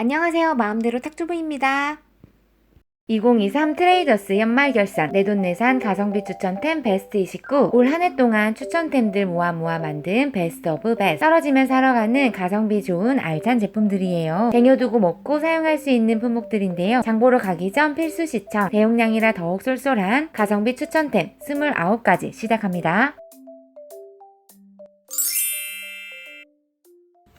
안녕하세요. 마음대로 탁주부입니다. 2023 트레이더스 연말 결산 내돈내산 가성비 추천템 베스트 29. 올 한 해 동안 추천템들 모아 만든 베스트 오브 베스트. 떨어지면 사러 가는 가성비 좋은 알찬 제품들이에요. 쟁여두고 먹고 사용할 수 있는 품목들인데요. 장보러 가기 전 필수 시청, 대용량이라 더욱 쏠쏠한 가성비 추천템 29가지 시작합니다.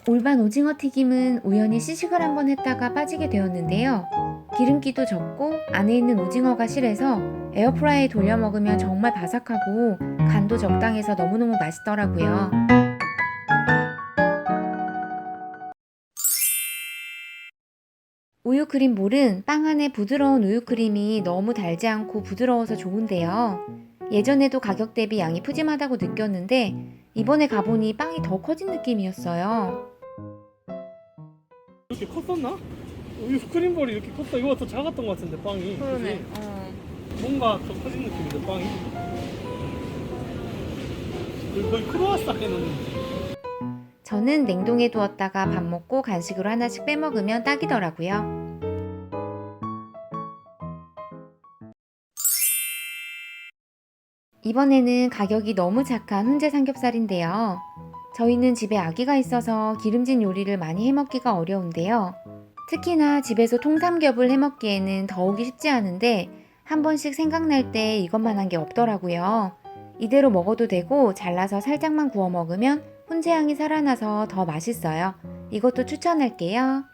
올반 오징어 튀김은 우연히 시식을 한번 했다가 빠지게 되었는데요. 기름기도 적고 안에 있는 오징어가 실해서 에어프라이에 돌려 먹으면 정말 바삭하고 간도 적당해서 너무너무 맛있더라고요. 우유크림 볼은 빵 안에 부드러운 우유크림이 너무 달지 않고 부드러워서 좋은데요. 예전에도 가격 대비 양이 푸짐하다고 느꼈는데 이번에 가보니 빵이 더 커진 느낌이었어요. 이렇게 컸었나? 우유 스크린볼이 이렇게 컸다. 이거 더 작았던 것 같은데 빵이. 그러네. 그치? 뭔가 더 커진 느낌인데 빵이. 거의 크로아상 해놓는데. 저는 냉동에 두었다가 밥 먹고 간식으로 하나씩 빼먹으면 딱이더라고요. 이번에는 가격이 너무 착한 훈제 삼겹살인데요. 저희는 집에 아기가 있어서 기름진 요리를 많이 해먹기가 어려운데요. 특히나 집에서 통삼겹을 해먹기에는 더욱이 쉽지 않은데 한 번씩 생각날 때 이것만 한 게 없더라고요. 이대로 먹어도 되고 잘라서 살짝만 구워 먹으면 훈제 향이 살아나서 더 맛있어요. 이것도 추천할게요.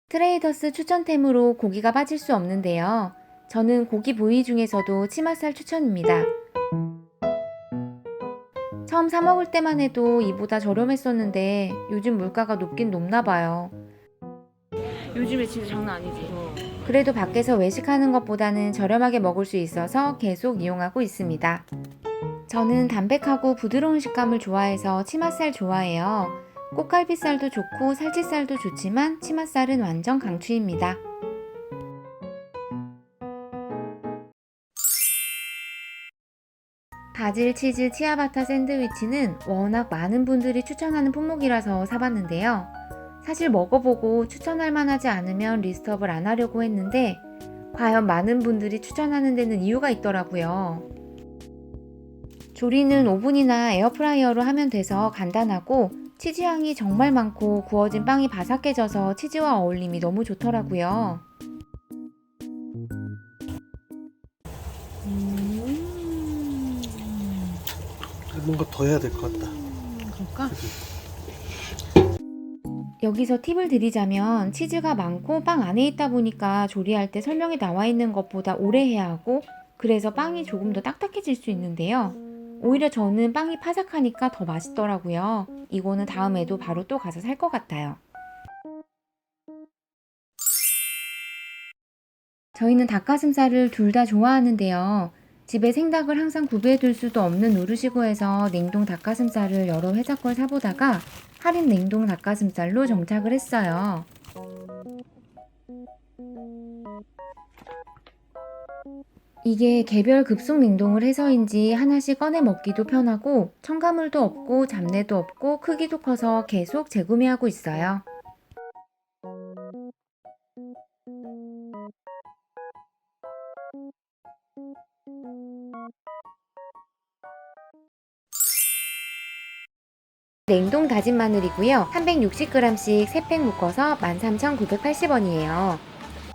트레이더스 추천템으로 고기가 빠질 수 없는데요. 저는 고기 부위 중에서도 치맛살 추천입니다. 처음 사 먹을 때만 해도 이보다 저렴했었는데 요즘 물가가 높긴 높나 봐요. 요즘에 진짜 장난 아니지. 그래도 밖에서 외식하는 것보다는 저렴하게 먹을 수 있어서 계속 이용하고 있습니다. 저는 담백하고 부드러운 식감을 좋아해서 치맛살 좋아해요. 꽃갈비살도 좋고 살치살도 좋지만 치맛살은 완전 강추입니다. 바질 치즈 치아바타 샌드위치는 워낙 많은 분들이 추천하는 품목이라서 사봤는데요. 사실 먹어보고 추천할 만하지 않으면 리스트업을 안 하려고 했는데 과연 많은 분들이 추천하는 데는 이유가 있더라고요. 조리는 오븐이나 에어프라이어로 하면 돼서 간단하고 치즈향이 정말 많고 구워진 빵이 바삭해져서 치즈와 어울림이 너무 좋더라고요. 뭔가 더 해야 될 것 같다. 그럴까? 여기서 팁을 드리자면 치즈가 많고 빵 안에 있다 보니까 조리할 때 설명에 나와 있는 것보다 오래 해야 하고 그래서 빵이 조금 더 딱딱해질 수 있는데요. 오히려 저는 빵이 파삭하니까 더 맛있더라고요. 이거는 다음에도 바로 또 가서 살 것 같아요. 저희는 닭가슴살을 둘 다 좋아하는데요. 집에 생닭을 항상 구비해둘 수도 없는 노릇이고 해서 냉동 닭가슴살을 여러 회사 걸 사보다가 할인 냉동 닭가슴살로 정착을 했어요. 이게 개별 급속 냉동을 해서인지 하나씩 꺼내 먹기도 편하고 첨가물도 없고 잡내도 없고 크기도 커서 계속 재구매하고 있어요. 냉동 다진 마늘이고요. 360g씩 3팩 묶어서 13,980원이에요.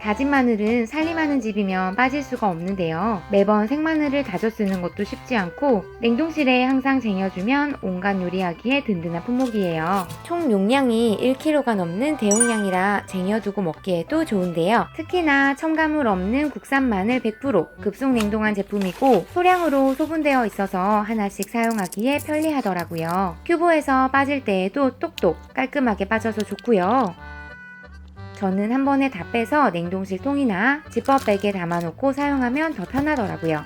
다진 마늘은 살림하는 집이면 빠질 수가 없는데요. 매번 생마늘을 다져 쓰는 것도 쉽지 않고 냉동실에 항상 쟁여주면 온갖 요리하기에 든든한 품목이에요. 총 용량이 1kg가 넘는 대용량이라 쟁여두고 먹기에도 좋은데요. 특히나 첨가물 없는 국산 마늘 100% 급속 냉동한 제품이고 소량으로 소분되어 있어서 하나씩 사용하기에 편리하더라고요. 큐브에서 빠질 때에도 똑똑 깔끔하게 빠져서 좋고요. 저는 한 번에 다 빼서 냉동실 통이나 지퍼백에 담아놓고 사용하면 더 편하더라고요.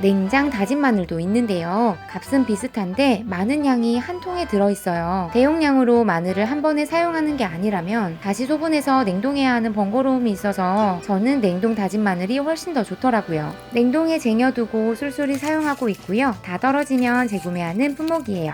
냉장 다진 마늘도 있는데요. 값은 비슷한데 많은 양이 한 통에 들어있어요. 대용량으로 마늘을 한 번에 사용하는 게 아니라면 다시 소분해서 냉동해야 하는 번거로움이 있어서 저는 냉동 다진 마늘이 훨씬 더 좋더라고요. 냉동에 쟁여두고 술술이 사용하고 있고요. 다 떨어지면 재구매하는 품목이에요.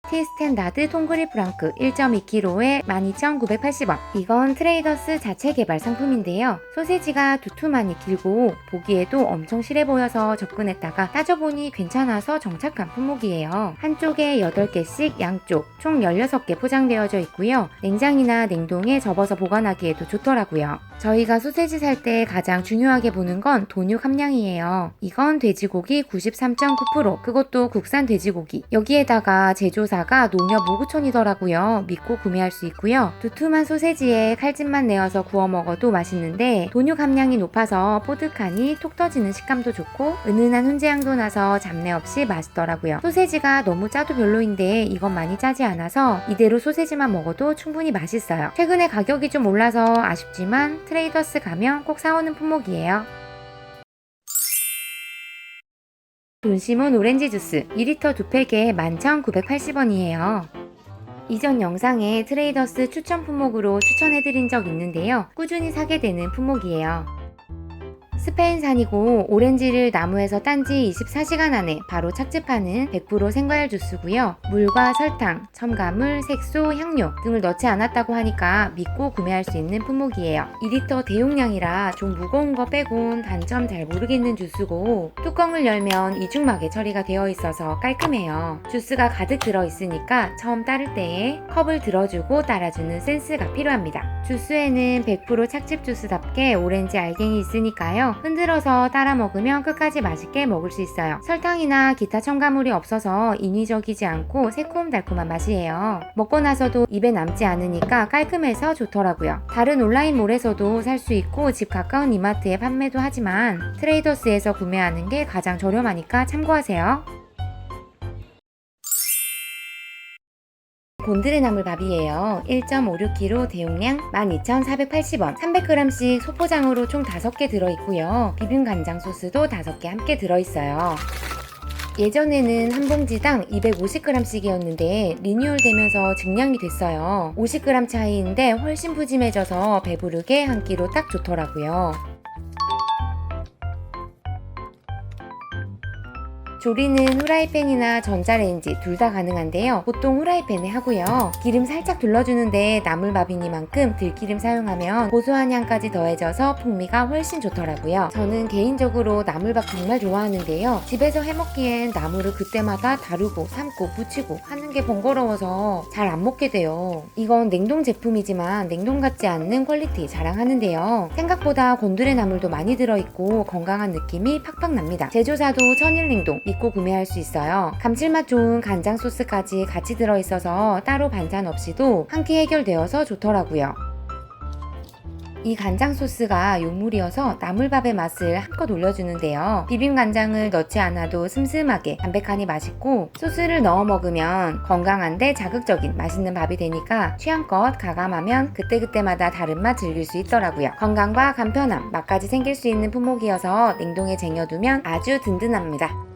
티스탠다드 통그릴 프랑크 1.2kg에 12,980원. 이건 트레이더스 자체 개발 상품인데요. 소세지가 두툼하니 길고 보기에도 엄청 실해 보여서 접근했다가 따져보니 괜찮아서 정착한 품목이에요. 한쪽에 8개씩 양쪽 총 16개 포장되어져 있고요. 냉장이나 냉동에 접어서 보관하기에도 좋더라고요. 저희가 소세지 살 때 가장 중요하게 보는 건 돈육 함량이에요. 이건 돼지고기 93.9%, 그것도 국산 돼지고기. 여기에다가 제조사가 농협 무구촌이더라고요. 믿고 구매할 수 있고요. 두툼한 소세지에 칼집만 내어서 구워 먹어도 맛있는데 돈육 함량이 높아서 뽀득하니 톡 터지는 식감도 좋고 은은한 훈제향도 나서 잡내 없이 맛있더라고요. 소세지가 너무 짜도 별로인데 이건 많이 짜지 않아서 이대로 소세지만 먹어도 충분히 맛있어요. 최근에 가격이 좀 올라서 아쉽지만 트레이더스 가면 꼭 사오는 품목이에요. 돈 심은 오렌지 주스 2리터 2팩에 11,980원이에요. 이전 영상에 트레이더스 추천 품목으로 추천해드린 적 있는데요. 꾸준히 사게 되는 품목이에요. 스페인산이고 오렌지를 나무에서 딴 지 24시간 안에 바로 착즙하는 100% 생과일 주스고요. 물과 설탕, 첨가물, 색소, 향료 등을 넣지 않았다고 하니까 믿고 구매할 수 있는 품목이에요. 2리터 대용량이라 좀 무거운 거 빼곤 단점 잘 모르겠는 주스고 뚜껑을 열면 이중막에 처리가 되어 있어서 깔끔해요. 주스가 가득 들어있으니까 처음 따를 때에 컵을 들어주고 따라주는 센스가 필요합니다. 주스에는 100% 착즙 주스답게 오렌지 알갱이 있으니까요. 흔들어서 따라 먹으면 끝까지 맛있게 먹을 수 있어요. 설탕이나 기타 첨가물이 없어서 인위적이지 않고 새콤달콤한 맛이에요. 먹고 나서도 입에 남지 않으니까 깔끔해서 좋더라고요. 다른 온라인몰에서도 살 수 있고 집 가까운 이마트에 판매도 하지만 트레이더스에서 구매하는 게 가장 저렴하니까 참고하세요. 곤드레 나물밥이에요. 1.56kg 대용량 12,480원. 300g씩 소포장으로 총 5개 들어있고요. 비빔간장 소스도 5개 함께 들어있어요. 예전에는 한 봉지당 250g씩이었는데 리뉴얼 되면서 증량이 됐어요. 50g 차이인데 훨씬 푸짐해져서 배부르게 한 끼로 딱 좋더라고요. 조리는 후라이팬이나 전자레인지 둘 다 가능한데요. 보통 후라이팬에 하고요. 기름 살짝 둘러주는데 나물밥이니만큼 들기름 사용하면 고소한 향까지 더해져서 풍미가 훨씬 좋더라고요. 저는 개인적으로 나물밥 정말 좋아하는데요. 집에서 해먹기엔 나물을 그때마다 다루고 삶고 부치고 하는 게 번거로워서 잘 안 먹게 돼요. 이건 냉동 제품이지만 냉동 같지 않는 퀄리티 자랑하는데요. 생각보다 곤드레 나물도 많이 들어있고 건강한 느낌이 팍팍 납니다. 제조사도 천일냉동 믿고 구매할 수 있어요. 감칠맛 좋은 간장 소스까지 같이 들어있어서 따로 반찬 없이도 한 끼 해결되어서 좋더라고요. 이 간장 소스가 요물이어서 나물밥의 맛을 한껏 올려주는데요. 비빔간장을 넣지 않아도 슴슴하게 담백하니 맛있고 소스를 넣어 먹으면 건강한데 자극적인 맛있는 밥이 되니까 취향껏 가감하면 그때그때마다 다른 맛 즐길 수 있더라고요. 건강과 간편함, 맛까지 생길 수 있는 품목이어서 냉동에 쟁여두면 아주 든든합니다.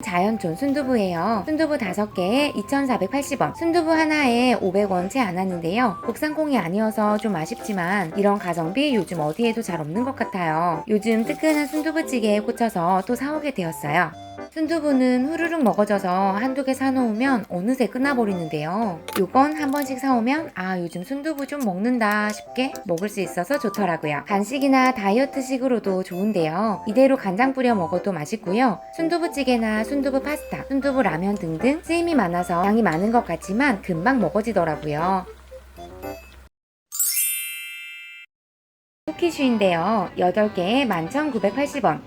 자연촌 순두부예요. 순두부 5개에 2,480원. 순두부 하나에 500원 채 안 하는데요. 국산콩이 아니어서 좀 아쉽지만 이런 가성비 요즘 어디에도 잘 없는 것 같아요. 요즘 뜨끈한 순두부찌개에 꽂혀서 또 사오게 되었어요. 순두부는 후루룩 먹어져서 한두 개 사놓으면 어느새 끝나버리는데요. 요건 한 번씩 사오면 요즘 순두부 좀 먹는다 싶게 먹을 수 있어서 좋더라고요. 간식이나 다이어트식으로도 좋은데요. 이대로 간장 뿌려 먹어도 맛있고요. 순두부찌개나 순두부 파스타, 순두부 라면 등등 쓰임이 많아서 양이 많은 것 같지만 금방 먹어지더라고요. 쿠키슈인데요. 8개에 11,980원.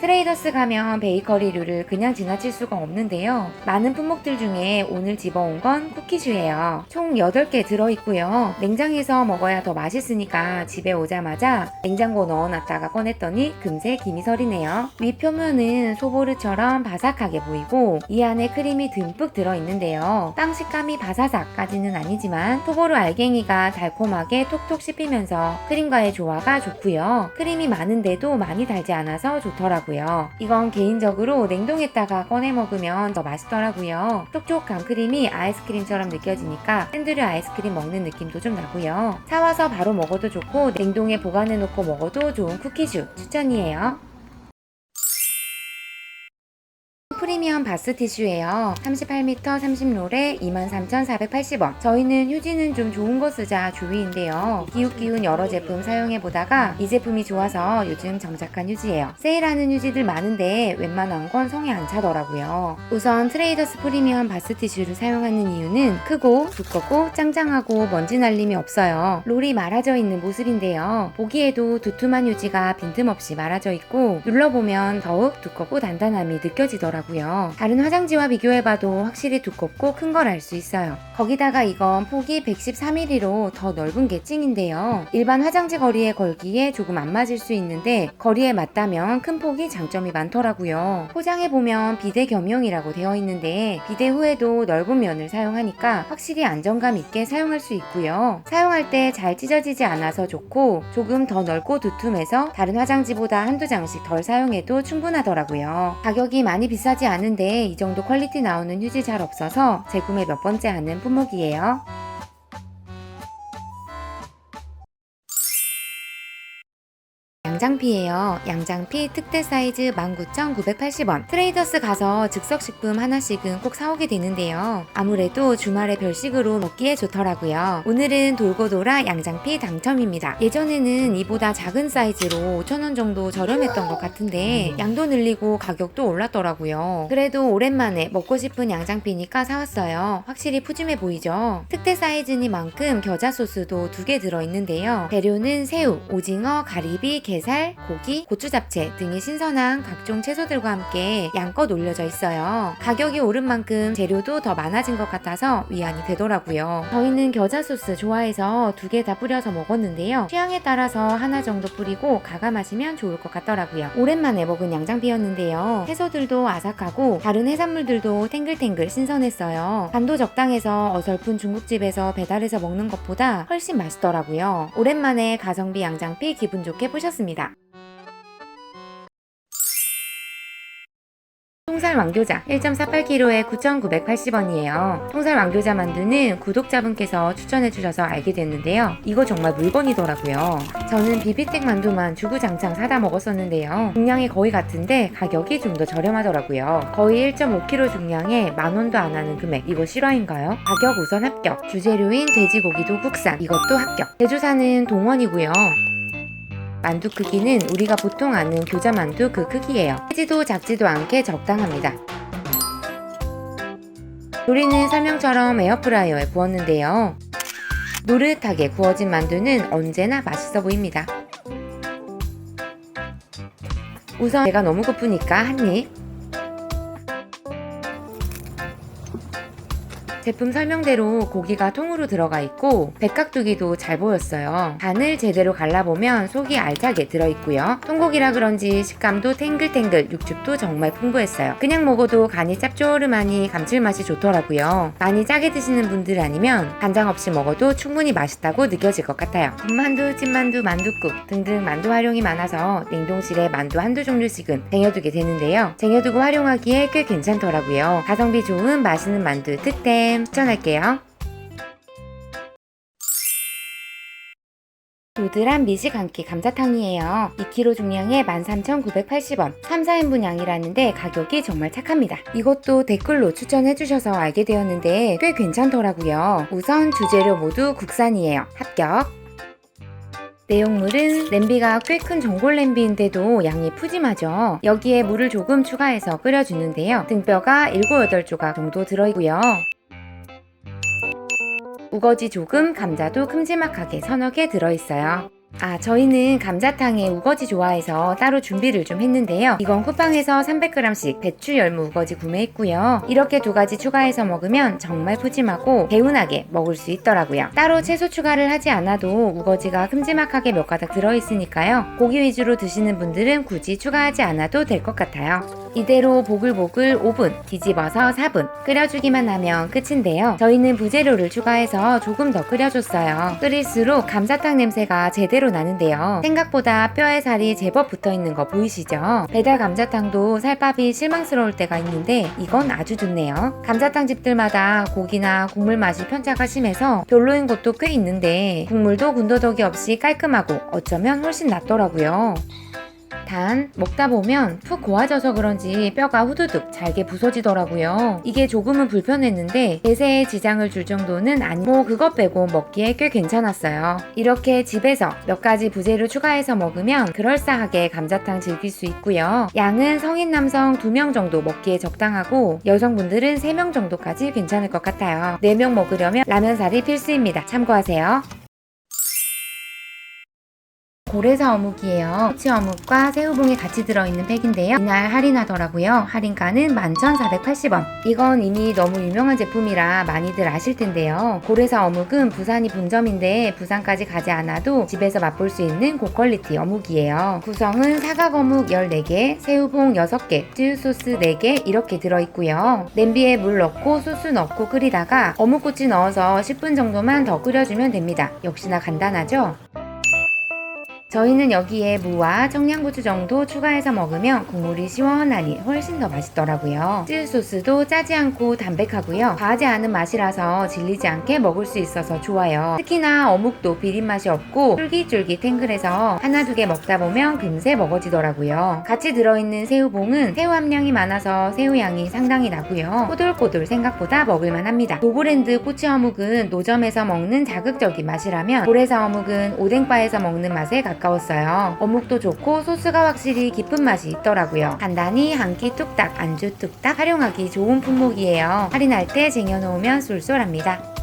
트레이더스 가면 베이커리류를 그냥 지나칠 수가 없는데요. 많은 품목들 중에 오늘 집어온 건 쿠키슈예요. 총 8개 들어있고요. 냉장에서 먹어야 더 맛있으니까 집에 오자마자 냉장고 넣어놨다가 꺼냈더니 금세 김이 서리네요. 위 표면은 소보르처럼 바삭하게 보이고 이 안에 크림이 듬뿍 들어있는데요. 빵 식감이 바사삭까지는 아니지만 소보르 알갱이가 달콤하게 톡톡 씹히면서 크림과의 조화가 좋고요. 크림이 많은데도 많이 달지 않아서 좋더라고요. 이건 개인적으로 냉동했다가 꺼내 먹으면 더 맛있더라고요. 촉촉한 크림이 아이스크림처럼 느껴지니까 샌드류 아이스크림 먹는 느낌도 좀 나고요. 사와서 바로 먹어도 좋고 냉동에 보관해 놓고 먹어도 좋은 쿠키슈 추천이에요. 프리미엄 바스 티슈예요. 38m 30롤에 23,480원. 저희는 휴지는 좀 좋은 거 쓰자 주의인데요. 기웃기웃 여러 제품 사용해보다가 이 제품이 좋아서 요즘 정착한 휴지예요. 세일하는 휴지들 많은데 웬만한 건 성에 안 차더라고요. 우선 트레이더스 프리미엄 바스 티슈를 사용하는 이유는 크고 두껍고 짱짱하고 먼지 날림이 없어요. 롤이 말아져 있는 모습인데요. 보기에도 두툼한 휴지가 빈틈없이 말아져 있고 눌러보면 더욱 두껍고 단단함이 느껴지더라고요. 다른 화장지와 비교해봐도 확실히 두껍고 큰 걸 알 수 있어요. 거기다가 이건 폭이 113mm로 더 넓은 게 찡인데요. 일반 화장지 거리에 걸기에 조금 안 맞을 수 있는데 거리에 맞다면 큰 폭이 장점이 많더라고요. 포장해보면 비대 겸용이라고 되어 있는데 비대 후에도 넓은 면을 사용하니까 확실히 안정감 있게 사용할 수 있고요. 사용할 때 잘 찢어지지 않아서 좋고 조금 더 넓고 두툼해서 다른 화장지보다 한두 장씩 덜 사용해도 충분하더라고요. 가격이 많이 비싸지 않은데 이 정도 퀄리티 나오는 휴지 잘 없어서 재구매 몇 번째 하는 품목이에요. 양장피예요. 양장피 특대 사이즈 19,980원. 트레이더스 가서 즉석식품 하나씩은 꼭 사오게 되는데요. 아무래도 주말에 별식으로 먹기에 좋더라고요. 오늘은 돌고 돌아 양장피 당첨입니다. 예전에는 이보다 작은 사이즈로 5,000원 정도 저렴했던 것 같은데 양도 늘리고 가격도 올랐더라고요. 그래도 오랜만에 먹고 싶은 양장피니까 사왔어요. 확실히 푸짐해 보이죠? 특대 사이즈니만큼 겨자 소스도 2개 들어있는데요. 재료는 새우, 오징어, 가리비, 게살, 고기, 고추 잡채 등이 신선한 각종 채소들과 함께 양껏 올려져 있어요. 가격이 오른 만큼 재료도 더 많아진 것 같아서 위안이 되더라고요. 저희는 겨자 소스 좋아해서 2개 다 뿌려서 먹었는데요. 취향에 따라서 하나 정도 뿌리고 가감하시면 좋을 것 같더라고요. 오랜만에 먹은 양장피였는데요. 채소들도 아삭하고 다른 해산물들도 탱글탱글 신선했어요. 간도 적당해서 어설픈 중국집에서 배달해서 먹는 것보다 훨씬 맛있더라고요. 오랜만에 가성비 양장피 기분 좋게 보셨습니다. 통살 왕교자 1.48kg에 9,980원이에요. 통살 왕교자 만두는 구독자분께서 추천해주셔서 알게 됐는데요. 이거 정말 물건이더라고요. 저는 비비텍 만두만 주구장창 사다 먹었었는데요. 중량이 거의 같은데 가격이 좀 더 저렴하더라고요. 거의 1.5kg 중량에 만원도 안 하는 금액. 이거 실화인가요? 가격 우선 합격. 주재료인 돼지고기도 국산. 이것도 합격. 제조사는 동원이고요. 만두 크기는 우리가 보통 아는 교자 만두 그 크기예요. 크지도 작지도 않게 적당합니다. 조리는 설명처럼 에어프라이어에 구웠는데요. 노릇하게 구워진 만두는 언제나 맛있어 보입니다. 우선 배가 너무 고프니까 한입. 제품 설명대로 고기가 통으로 들어가 있고 백각두기도 잘 보였어요. 간을 제대로 갈라보면 속이 알차게 들어있고요. 통고기라 그런지 식감도 탱글탱글, 육즙도 정말 풍부했어요. 그냥 먹어도 간이 짭조름하니 감칠맛이 좋더라고요. 많이 짜게 드시는 분들 아니면 간장 없이 먹어도 충분히 맛있다고 느껴질 것 같아요. 군만두, 찐만두, 만두국 등등 만두 활용이 많아서 냉동실에 만두 한두 종류씩은 쟁여두게 되는데요. 쟁여두고 활용하기에 꽤 괜찮더라고요. 가성비 좋은 맛있는 만두 득템 추천할게요. 도드란 미식 한 끼 감자탕이에요. 2kg 중량에 13,980원. 3, 4인분 양이라는데 가격이 정말 착합니다. 이것도 댓글로 추천해주셔서 알게 되었는데 꽤 괜찮더라고요. 우선 주재료 모두 국산이에요. 합격. 내용물은 냄비가 꽤 큰 전골 냄비인데도 양이 푸짐하죠. 여기에 물을 조금 추가해서 끓여주는데요. 등뼈가 7, 8조각 정도 들어있고요. 우거지 조금, 감자도 큼지막하게 서너 개 들어있어요. 저희는 감자탕에 우거지 좋아해서 따로 준비를 좀 했는데요. 이건 쿠팡에서 300g씩 배추 열무 우거지 구매했고요. 이렇게 두 가지 추가해서 먹으면 정말 푸짐하고 개운하게 먹을 수 있더라고요. 따로 채소 추가를 하지 않아도 우거지가 큼지막하게 몇 가닥 들어있으니까요. 고기 위주로 드시는 분들은 굳이 추가하지 않아도 될 것 같아요. 이대로 보글보글 5분, 뒤집어서 4분 끓여주기만 하면 끝인데요. 저희는 부재료를 추가해서 조금 더 끓여줬어요. 끓일수록 감자탕 냄새가 제대로 나는데요. 생각보다 뼈에 살이 제법 붙어있는 거 보이시죠? 배달 감자탕도 살밥이 실망스러울 때가 있는데 이건 아주 좋네요. 감자탕 집들마다 고기나 국물 맛이 편차가 심해서 별로인 곳도 꽤 있는데 국물도 군더더기 없이 깔끔하고 어쩌면 훨씬 낫더라고요. 단 먹다 보면 푹 고아져서 그런지 뼈가 후두둑 잘게 부서지더라고요. 이게 조금은 불편했는데 대세에 지장을 줄 정도는 아니고 그것 빼고 먹기에 꽤 괜찮았어요. 이렇게 집에서 몇 가지 부재료 추가해서 먹으면 그럴싸하게 감자탕 즐길 수 있고요. 양은 성인 남성 2명 정도 먹기에 적당하고 여성분들은 3명 정도까지 괜찮을 것 같아요. 4명 먹으려면 라면살이 필수입니다. 참고하세요. 고래사 어묵이에요. 꼬치 어묵과 새우봉이 같이 들어있는 팩인데요. 이날 할인하더라고요. 할인가는 11,480원. 이건 이미 너무 유명한 제품이라 많이들 아실 텐데요. 고래사 어묵은 부산이 본점인데 부산까지 가지 않아도 집에서 맛볼 수 있는 고퀄리티 어묵이에요. 구성은 사각 어묵 14개, 새우봉 6개, 쯔유소스 4개 이렇게 들어있고요. 냄비에 물 넣고 소스 넣고 끓이다가 어묵꼬치 넣어서 10분 정도만 더 끓여주면 됩니다. 역시나 간단하죠? 저희는 여기에 무와 청양고추 정도 추가해서 먹으면 국물이 시원하니 훨씬 더 맛있더라고요. 찌소스도 짜지 않고 담백하고요. 과하지 않은 맛이라서 질리지 않게 먹을 수 있어서 좋아요. 특히나 어묵도 비린맛이 없고 쫄깃쫄깃 탱글해서 하나 두 개 먹다 보면 금세 먹어지더라고요. 같이 들어있는 새우봉은 새우 함량이 많아서 새우 양이 상당히 나고요. 꼬들꼬들 생각보다 먹을만 합니다. 노브랜드 꼬치 어묵은 노점에서 먹는 자극적인 맛이라면 고래사 어묵은 오뎅바에서 먹는 맛에 가까웠어요. 어묵도 좋고 소스가 확실히 깊은 맛이 있더라고요. 간단히 한 끼 뚝딱 안주 뚝딱 활용하기 좋은 품목이에요. 할인할 때 쟁여놓으면 쏠쏠합니다.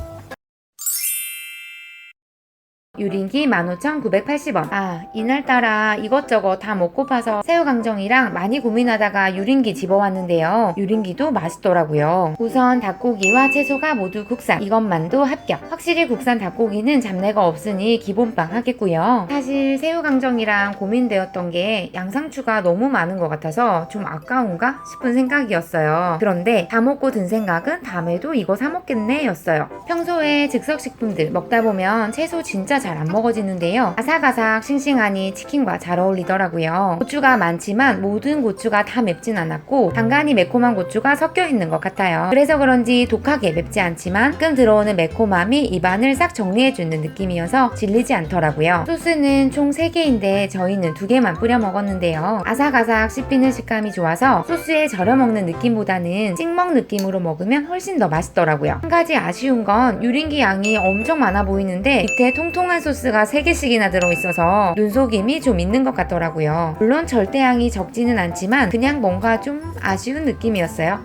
유린기 15,980원. 이날따라 이것저것 다 먹고파서 새우강정이랑 많이 고민하다가 유린기 집어왔는데요. 유린기도 맛있더라고요. 우선 닭고기와 채소가 모두 국산. 이것만도 합격. 확실히 국산 닭고기는 잡내가 없으니 기본빵 하겠고요. 사실 새우강정이랑 고민되었던 게 양상추가 너무 많은 것 같아서 좀 아까운가 싶은 생각이었어요. 그런데 다 먹고 든 생각은 다음에도 이거 사 먹겠네 였어요. 평소에 즉석식품들 먹다 보면 채소 진짜 잘 안 먹어지는데요. 아삭아삭 싱싱하니 치킨과 잘 어울리더라고요. 고추가 많지만 모든 고추가 다 맵진 않았고 간간히 매콤한 고추가 섞여 있는 것 같아요. 그래서 그런지 독하게 맵지 않지만 가끔 들어오는 매콤함이 입안을 싹 정리해주는 느낌이어서 질리지 않더라고요. 소스는 총 3개인데 저희는 2개만 뿌려 먹었는데요. 아삭아삭 씹히는 식감이 좋아서 소스에 절여 먹는 느낌보다는 찍먹 느낌으로 먹으면 훨씬 더 맛있더라고요. 한 가지 아쉬운 건 유린기 양이 엄청 많아 보이는데 밑에 통통한 소스가 3개씩이나 들어있어서 눈속임이 좀 있는 것 같더라고요. 물론 절대양이 적지는 않지만 그냥 뭔가 좀 아쉬운 느낌이었어요.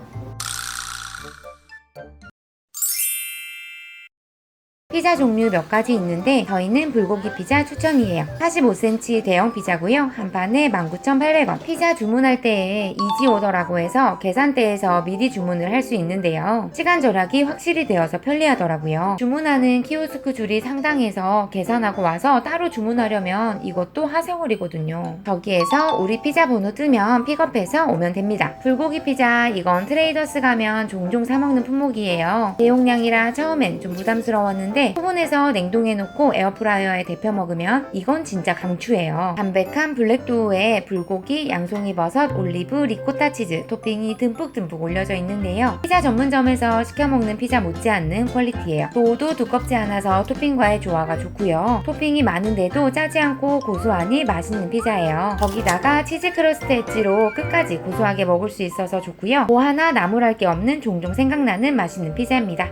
피자 종류 몇 가지 있는데 저희는 불고기 피자 추천이에요. 45cm 대형 피자고요. 한 판에 19,800원. 피자 주문할 때에 이지 오더라고 해서 계산대에서 미리 주문을 할 수 있는데요. 시간 절약이 확실히 되어서 편리하더라고요. 주문하는 키오스크 줄이 상당해서 계산하고 와서 따로 주문하려면 이것도 하세월이거든요. 저기에서 우리 피자 번호 뜨면 픽업해서 오면 됩니다. 불고기 피자 이건 트레이더스 가면 종종 사먹는 품목이에요. 대용량이라 처음엔 좀 부담스러웠는데 오븐에서 냉동해놓고 에어프라이어에 데펴 먹으면 이건 진짜 강추예요. 담백한 블랙도우에 불고기, 양송이버섯, 올리브, 리코타 치즈 토핑이 듬뿍듬뿍 올려져 있는데요. 피자 전문점에서 시켜먹는 피자 못지않는 퀄리티예요. 도우도 두껍지 않아서 토핑과의 조화가 좋고요. 토핑이 많은데도 짜지 않고 고소하니 맛있는 피자예요. 거기다가 치즈 크러스트 엣지로 끝까지 고소하게 먹을 수 있어서 좋고요. 뭐 하나 나무랄 게 없는 종종 생각나는 맛있는 피자입니다.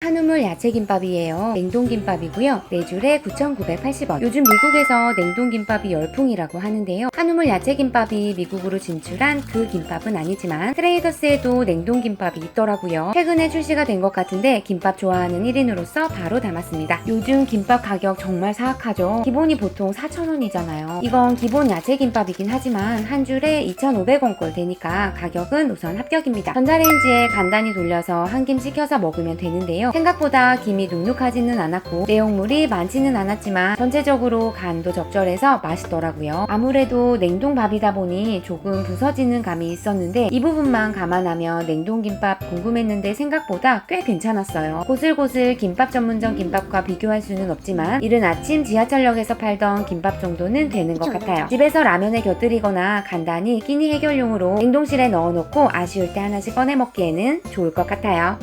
한우물 야채김밥이에요. 냉동김밥이고요. 4줄에 9,980원. 요즘 미국에서 냉동김밥이 열풍이라고 하는데요. 한우물 야채김밥이 미국으로 진출한 그 김밥은 아니지만 트레이더스에도 냉동김밥이 있더라고요. 최근에 출시가 된 것 같은데 김밥 좋아하는 1인으로서 바로 담았습니다. 요즘 김밥 가격 정말 사악하죠. 기본이 보통 4,000원이잖아요. 이건 기본 야채김밥이긴 하지만 한 줄에 2,500원꼴 되니까 가격은 우선 합격입니다. 전자레인지에 간단히 돌려서 한 김 식혀서 먹으면 되는데요. 생각보다 김이 눅눅하지는 않았고 내용물이 많지는 않았지만 전체적으로 간도 적절해서 맛있더라고요. 아무래도 냉동밥이다 보니 조금 부서지는 감이 있었는데 이 부분만 감안하면 냉동김밥 궁금했는데 생각보다 꽤 괜찮았어요. 고슬고슬 김밥 전문점 김밥과 비교할 수는 없지만 이른 아침 지하철역에서 팔던 김밥 정도는 되는 것 같아요. 집에서 라면에 곁들이거나 간단히 끼니 해결용으로 냉동실에 넣어놓고 아쉬울 때 하나씩 꺼내 먹기에는 좋을 것 같아요.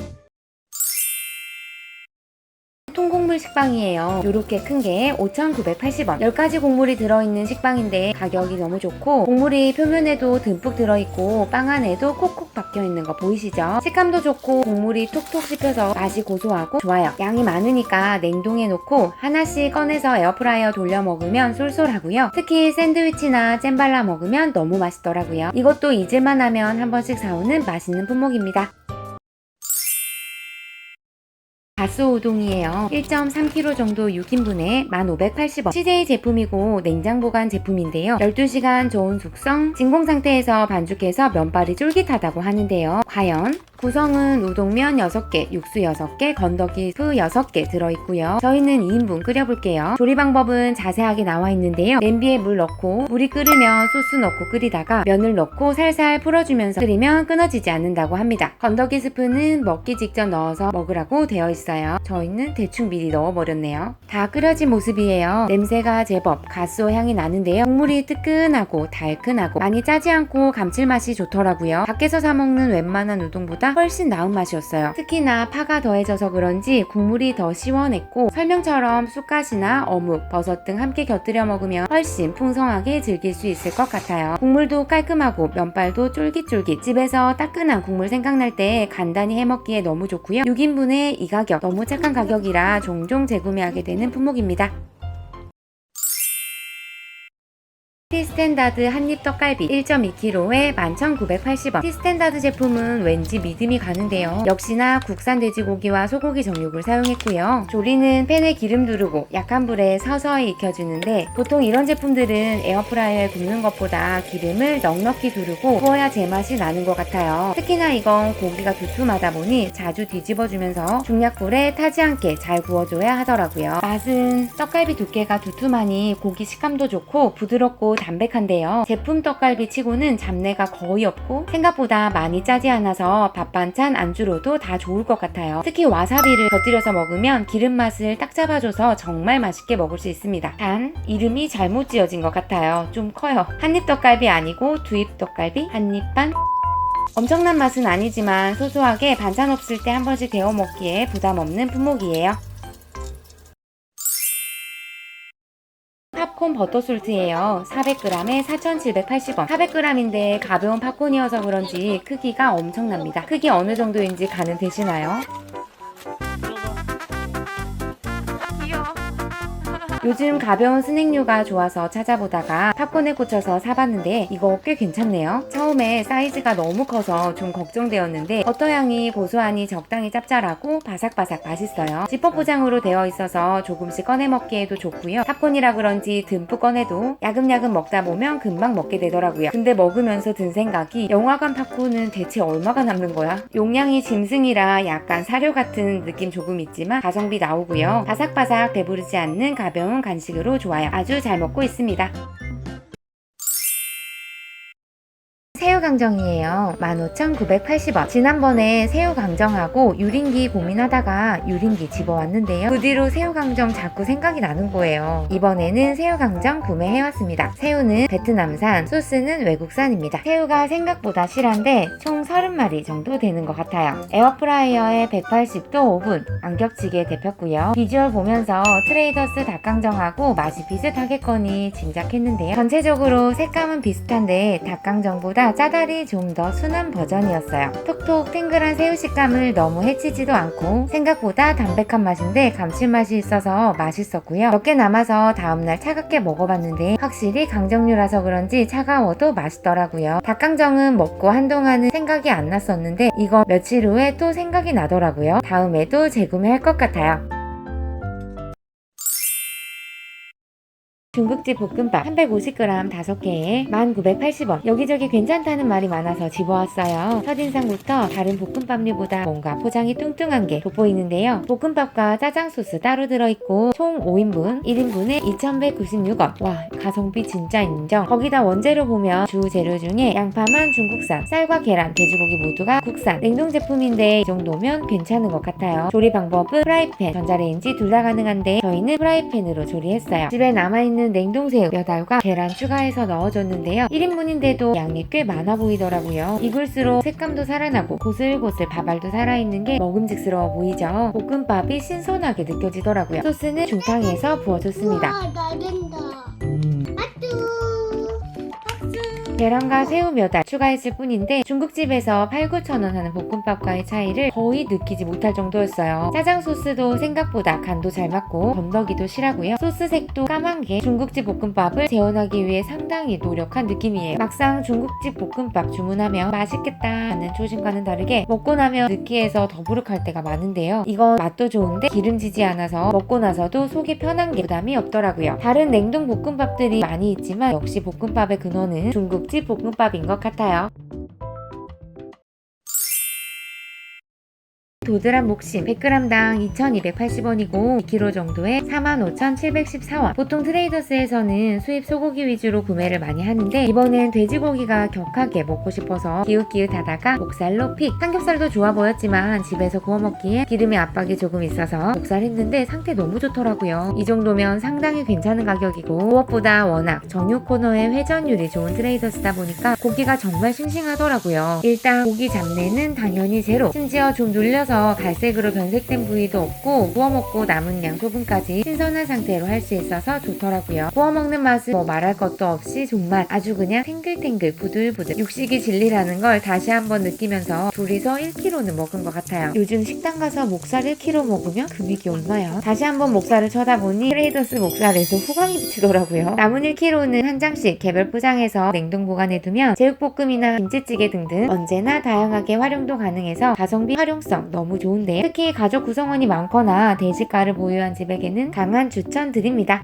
통곡물 식빵이에요. 요렇게 큰 게 5,980원. 10가지 곡물이 들어있는 식빵인데 가격이 너무 좋고 곡물이 표면에도 듬뿍 들어있고 빵 안에도 콕콕 박혀있는 거 보이시죠? 식감도 좋고 곡물이 톡톡 씹혀서 맛이 고소하고 좋아요. 양이 많으니까 냉동해 놓고 하나씩 꺼내서 에어프라이어 돌려 먹으면 쏠쏠하고요. 특히 샌드위치나 잼 발라 먹으면 너무 맛있더라고요. 이것도 잊을만 하면 한 번씩 사오는 맛있는 품목입니다. 가스 우동이에요. 1.3kg 정도 6인분에 1,580원. CJ 제품이고 냉장 보관 제품인데요. 12시간 저온 숙성, 진공 상태에서 반죽해서 면발이 쫄깃하다고 하는데요. 과연? 구성은 우동면 6개, 육수 6개, 건더기 수 6개 들어있고요. 저희는 2인분 끓여볼게요. 조리 방법은 자세하게 나와 있는데요. 냄비에 물 넣고 물이 끓으면 소스 넣고 끓이다가 면을 넣고 살살 풀어주면서 끓이면 끊어지지 않는다고 합니다. 건더기 스프는 먹기 직전 넣어서 먹으라고 되어 있어요. 저희는 대충 미리 넣어버렸네요. 다 끓여진 모습이에요. 냄새가 제법 가스오 향이 나는데요. 국물이 뜨끈하고 달큰하고 많이 짜지 않고 감칠맛이 좋더라고요. 밖에서 사 먹는 웬만한 우동보다 훨씬 나은 맛이었어요. 특히나 파가 더해져서 그런지 국물이 더 시원했고 설명처럼 쑥갓이나 어묵, 버섯 등 함께 곁들여 먹으면 훨씬 풍성하게 즐길 수 있을 것 같아요. 국물도 깔끔하고 면발도 쫄깃쫄깃. 집에서 따끈한 국물 생각날 때 간단히 해먹기에 너무 좋고요. 6인분에 이 가격 너무 착한 가격이라 종종 재구매하게 되는 품목입니다. 티스탠다드 한입 떡갈비 1.2kg에 11,980원. 티스탠다드 제품은 왠지 믿음이 가는데요. 역시나 국산 돼지고기와 소고기 정육을 사용했고요. 조리는 팬에 기름 두르고 약한 불에 서서히 익혀주는데 보통 이런 제품들은 에어프라이어에 굽는 것보다 기름을 넉넉히 두르고 구워야 제맛이 나는 것 같아요. 특히나 이건 고기가 두툼하다 보니 자주 뒤집어주면서 중약불에 타지 않게 잘 구워줘야 하더라고요. 맛은 떡갈비 두께가 두툼하니 고기 식감도 좋고 부드럽고 담백한데요. 제품 떡갈비 치고는 잡내가 거의 없고 생각보다 많이 짜지 않아서 밥 반찬 안주로도 다 좋을 것 같아요. 특히 와사비를 곁들여서 먹으면 기름 맛을 딱 잡아줘서 정말 맛있게 먹을 수 있습니다. 단 이름이 잘못 지어진 것 같아요. 좀 커요. 한입 떡갈비 아니고 두입 떡갈비? 한입 반? 엄청난 맛은 아니지만 소소하게 반찬 없을 때 한 번씩 데워 먹기에 부담 없는 품목이에요. 팝콘 버터솔트예요. 400g에 4,780원. 400g인데 가벼운 팝콘이어서 그런지 크기가 엄청납니다. 크기 어느 정도인지 가늠 되시나요? 요즘 가벼운 스낵류가 좋아서 찾아보다가 팝콘에 꽂혀서 사봤는데 이거 꽤 괜찮네요. 처음에 사이즈가 너무 커서 좀 걱정되었는데 버터향이 고소하니 적당히 짭짤하고 바삭바삭 맛있어요. 지퍼 포장으로 되어 있어서 조금씩 꺼내 먹기에도 좋고요. 팝콘이라 그런지 듬뿍 꺼내도 야금야금 먹다 보면 금방 먹게 되더라고요. 근데 먹으면서 든 생각이 영화관 팝콘은 대체 얼마가 남는 거야? 용량이 짐승이라 약간 사료 같은 느낌 조금 있지만 가성비 나오고요. 바삭바삭 배부르지 않는 가벼운 간식으로 좋아요. 아주 잘 먹고 있습니다. 새우강정이에요. 15,980원. 지난번에 새우강정하고 유린기 고민하다가 유린기 집어왔는데요. 그 뒤로 새우강정 자꾸 생각이 나는 거예요. 이번에는 새우강정 구매해왔습니다. 새우는 베트남산, 소스는 외국산입니다. 새우가 생각보다 실한데 총 30마리 정도 되는 것 같아요. 에어프라이어에 180도 5분 안 겹치게 데폈고요. 비주얼 보면서 트레이더스 닭강정하고 맛이 비슷하겠거니 짐작했는데요. 전체적으로 색감은 비슷한데 닭강정보다 보다 짜달이 좀 더 순한 버전이었어요. 톡톡 탱글한 새우 식감을 너무 해치지도 않고 생각보다 담백한 맛인데 감칠맛이 있어서 맛있었고요. 몇 개 남아서 다음날 차갑게 먹어봤는데 확실히 강정류라서 그런지 차가워도 맛있더라고요. 닭강정은 먹고 한동안은 생각이 안 났었는데 이거 며칠 후에 또 생각이 나더라고요. 다음에도 재구매할 것 같아요. 중국집 볶음밥 350g 5개에 1980원. 여기저기 괜찮다는 말이 많아서 집어왔어요. 첫인상부터 다른 볶음밥류보다 뭔가 포장이 뚱뚱한 게 돋보이는데요. 볶음밥과 짜장 소스 따로 들어있고 총 5인분 1인분에 2,196원. 와, 가성비 진짜 인정. 거기다 원재료 보면 주 재료 중에 양파만 중국산, 쌀과 계란, 돼지고기 모두가 국산. 냉동 제품인데 이 정도면 괜찮은 것 같아요. 조리 방법은 프라이팬, 전자레인지 둘 다 가능한데 저희는 프라이팬으로 조리했어요. 집에 남아있는 냉동새우 몇 알과 계란 추가해서 넣어줬는데요. 1인분인데도 양이 꽤 많아 보이더라고요. 익을수록 색감도 살아나고 고슬고슬 밥알도 살아있는 게 먹음직스러워 보이죠. 볶음밥이 신선하게 느껴지더라고요. 소스는 중탕에서 부어줬습니다. 우와, 나른다. 계란과 새우 몇 알 추가했을 뿐인데 중국집에서 8,9,000원 하는 볶음밥과의 차이를 거의 느끼지 못할 정도였어요. 짜장 소스도 생각보다 간도 잘 맞고 건더기도 실하고요. 소스 색도 까만 게 중국집 볶음밥을 재현하기 위해 상당히 노력한 느낌이에요. 막상 중국집 볶음밥 주문하면 맛있겠다 하는 초심과는 다르게 먹고 나면 느끼해서 더부룩할 때가 많은데요. 이건 맛도 좋은데 기름지지 않아서 먹고 나서도 속이 편한 게 부담이 없더라고요. 다른 냉동 볶음밥들이 많이 있지만 역시 볶음밥의 근원은 중국집 볶음밥인 것 같아요. 도드란 목심 100g당 2,280원이고 2kg 정도에 45,714원. 보통 트레이더스에서는 수입 소고기 위주로 구매를 많이 하는데 이번엔 돼지고기가 격하게 먹고 싶어서 기웃기웃하다가 목살로 픽. 삼겹살도 좋아 보였지만 집에서 구워 먹기에 기름의 압박이 조금 있어서 목살 했는데 상태 너무 좋더라고요. 이 정도면 상당히 괜찮은 가격이고 무엇보다 워낙 정육 코너의 회전율이 좋은 트레이더스다 보니까 고기가 정말 싱싱하더라고요. 일단 고기 잡내는 당연히 제로. 심지어 좀 눌려서 갈색으로 변색된 부위도 없고 구워 먹고 남은 양 소분까지 신선한 상태로 할 수 있어서 좋더라고요. 구워 먹는 맛은 뭐 말할 것도 없이 존맛. 아주 그냥 탱글탱글 부들부들. 육식이 진리라는 걸 다시 한번 느끼면서 둘이서 1kg는 먹은 것 같아요. 요즘 식당 가서 목살 1kg 먹으면 금액이 얼마야? 다시 한번 목살을 쳐다보니 트레이더스 목살에서 후광이 비치더라고요. 남은 1kg는 한 장씩 개별 포장해서 냉동 보관해두면 제육볶음이나 김치찌개 등등 언제나 다양하게 활용도 가능해서 가성비 활용성 너무 좋은데요. 특히 가족 구성원이 많거나 대식가를 보유한 집에게는 강한 추천드립니다.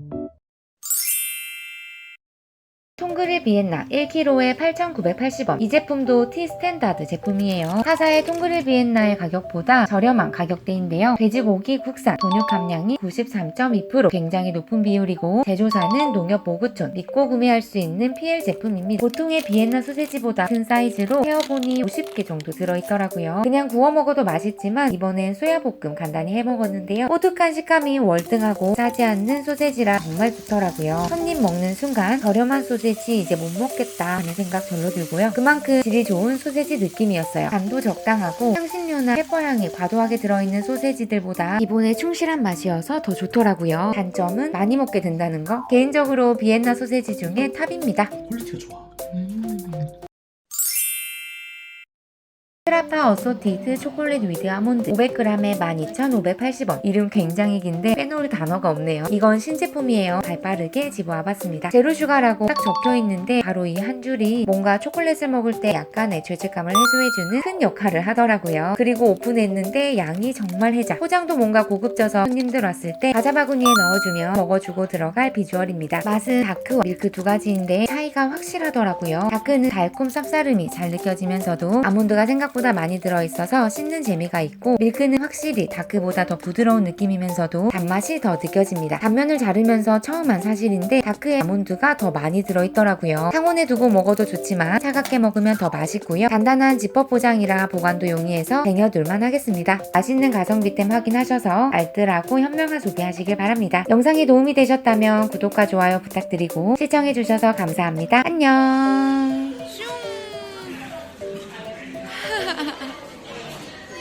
통그릴 비엔나 1kg에 8,980원. 이 제품도 T 스탠다드 제품이에요. 타사의 통그릴 비엔나의 가격보다 저렴한 가격대인데요. 돼지고기 국산, 돈육 함량이 93.2%, 굉장히 높은 비율이고 제조사는 농협보구촌, 믿고 구매할 수 있는 PL 제품입니다. 보통의 비엔나 소세지보다 큰 사이즈로 헤어본이 50개 정도 들어있더라고요. 그냥 구워 먹어도 맛있지만 이번엔 소야볶음 간단히 해먹었는데요. 오독한 식감이 월등하고 짜지 않는 소세지라 정말 좋더라고요. 한 입 먹는 순간 저렴한 소세지 이제 못 먹겠다 하는 생각 절로 들고요. 그만큼 질이 좋은 소세지 느낌이었어요. 간도 적당하고 향신료나 페퍼향이 과도하게 들어있는 소세지들보다 기본에 충실한 맛이어서 더 좋더라고요. 단점은 많이 먹게 된다는 거. 개인적으로 비엔나 소세지 중에 탑입니다. 퀄리티가 좋아. 트라파 어소티드 초콜릿 위드 아몬드 500g에 12,580원. 이름 굉장히 긴데 빼놓을 단어가 없네요. 이건 신제품이에요. 발빠르게 집어와봤습니다. 제로슈가라고 딱 적혀있는데 바로 이 한 줄이 뭔가 초콜릿을 먹을 때 약간의 죄책감을 해소해주는 큰 역할을 하더라고요. 그리고 오픈했는데 양이 정말 혜자. 포장도 뭔가 고급져서 손님들 왔을 때 과자 바구니에 넣어주면 먹어주고 들어갈 비주얼입니다. 맛은 다크와 밀크 두 가지인데 차이가 확실하더라고요. 다크는 달콤 쌉싸름이 잘 느껴지면서도 아몬드가 생각보다 많이 들어있어서 씹는 재미가 있고 밀크는 확실히 다크보다 더 부드러운 느낌이면서도 단맛이 더 느껴집니다. 단면을 자르면서 처음 한 사실인데 다크에 아몬드가 더 많이 들어있더라고요. 상온에 두고 먹어도 좋지만 차갑게 먹으면 더 맛있고요. 간단한 지퍼 포장이라 보관도 용이해서 쟁여둘만 하겠습니다. 맛있는 가성비템 확인하셔서 알뜰하고 현명한 소비하시길 바랍니다. 영상이 도움이 되셨다면 구독과 좋아요 부탁드리고 시청해주셔서 감사합니다. 안녕.